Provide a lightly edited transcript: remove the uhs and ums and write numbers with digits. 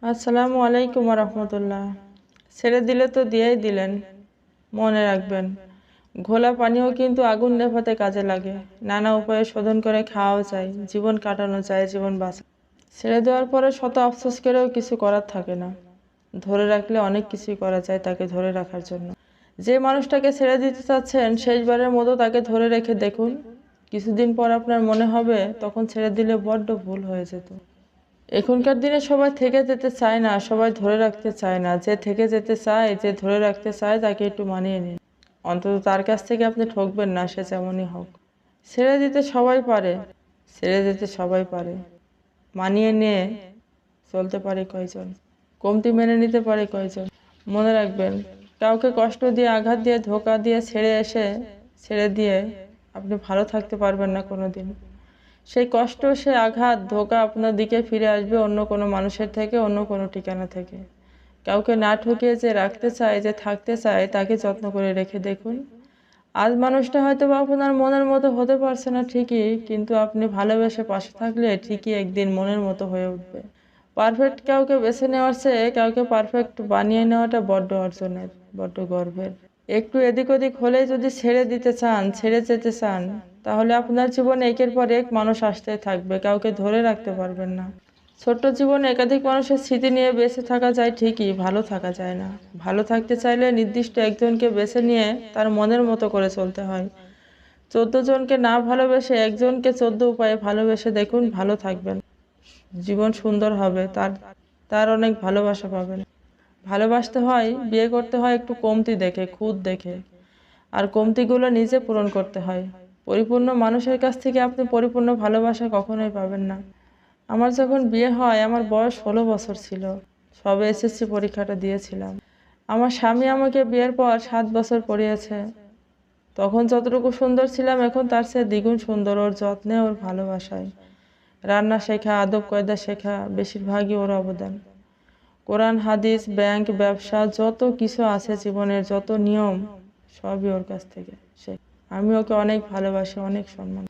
আসসালামু আলাইকুম রহমতুল্লাহ। ছেড়ে দিলে তো দিয়েই দিলেন, মনে রাখবেন ঘোলা পানিও কিন্তু আগুন নেভাতে কাজে লাগে। নানা উপায়ে শোধন করে খাওয়াও যায়, জীবন কাটানো যায়, জীবন বাঁচা। ছেড়ে দেওয়ার পরে শত আফসোস করেও কিছু করার থাকে না। ধরে রাখলে অনেক কিছুই করা যায় তাকে ধরে রাখার জন্য। যে মানুষটাকে ছেড়ে দিতে চাচ্ছেন শেষবারের মতো তাকে ধরে রেখে দেখুন, কিছুদিন পর আপনার মনে হবে তখন ছেড়ে দিলে বড্ড ভুল হয়ে যেত। এখনকার দিনে সবাই থেকে যেতে চায় না, সবাই ধরে রাখতে চায় না। যে থেকে যেতে চায়, যে ধরে রাখতে চায় তাকে একটু মানিয়ে নিন। অন্তত তার কাছ থেকে আপনি ঠকবেন না, সে যেমনই হোক। ছেড়ে দিতে সবাই পারে, ছেড়ে দিতে সবাই পারে, মানিয়ে নিয়ে চলতে পারে কয়জন, কমতি মেনে নিতে পারে কয়জন। মনে রাখবেন, কাউকে কষ্ট দিয়ে, আঘাত দিয়ে, ধোঁকা দিয়ে ছেড়ে দিয়ে আপনি ভালো থাকতে পারবেন না কোনোদিন। সেই কষ্ট, সেই আঘাত, ধোঁকা আপনার দিকে ফিরে আসবে অন্য কোনো মানুষের থেকে, অন্য কোনো ঠিকানা থেকে। কাউকে না ঠকিয়ে যে রাখতে চায়, যে থাকতে চায়, তাকে যত্ন করে রেখে দেখুন। আজ মানুষটা হয়তো বা আপনার মনের মতো হতে পারছে না ঠিকই, কিন্তু আপনি ভালোবেসে পাশে থাকলে ঠিকই একদিন মনের মতো হয়ে উঠবে। পারফেক্ট কাউকে বেছে নেওয়ার চেয়ে কাউকে পারফেক্ট বানিয়ে নেওয়াটা বড্ড অর্জনের, বড্ড গর্বের। একটু এদিক ওদিক হলেই যদি ছেড়ে দিতে চান, ছেড়ে যেতে চান, তাহলে আপনার জীবনে একের পর এক মানুষ আসতেই থাকবে, কাউকে ধরে রাখতে পারবেন না। ছোট্ট জীবনে একাধিক মানুষের স্মৃতি নিয়ে বেঁচে থাকা যায় ঠিকই, ভালো থাকা যায় না। ভালো থাকতে চাইলে নির্দিষ্ট একজনকে বেছে নিয়ে তার মনের মতো করে চলতে হয়। 14 জনকে না ভালোবেসে একজনকে 14 উপায়ে ভালোবেসে দেখুন, ভালো থাকবেন, জীবন সুন্দর হবে, তার তার অনেক ভালোবাসা পাবেন। ভালোবাসতে হয়, বিয়ে করতে হয় একটু কমতি দেখে, খুঁত দেখে, আর কমতিগুলো নিজে পূরণ করতে হয়। পরিপূর্ণ মানুষের কাছ থেকে আপনি পরিপূর্ণ ভালোবাসা কখনোই পাবেন না। আমার যখন বিয়ে হয় আমার বয়স 16 বছর ছিল, সবে এসএসসি পরীক্ষাটা দিয়েছিলাম। আমার স্বামী আমাকে বিয়ের পর 7 বছর পড়িয়েছে। তখন যতটুকু সুন্দর ছিলাম এখন তার চেয়ে দ্বিগুণ সুন্দর, ওর যত্নে, ওর ভালোবাসায়। রান্না শেখা, আদব কায়দা শেখা, বেশিরভাগই ওর অবদান। কোরআন হাদিস, ব্যাংক, ব্যবসা, যত কিছু আছে জীবনের, যত নিয়ম, সবই ওর কাছ থেকে শেখ। আমি ওকে অনেক ভালোবাসি, অনেক সম্মান।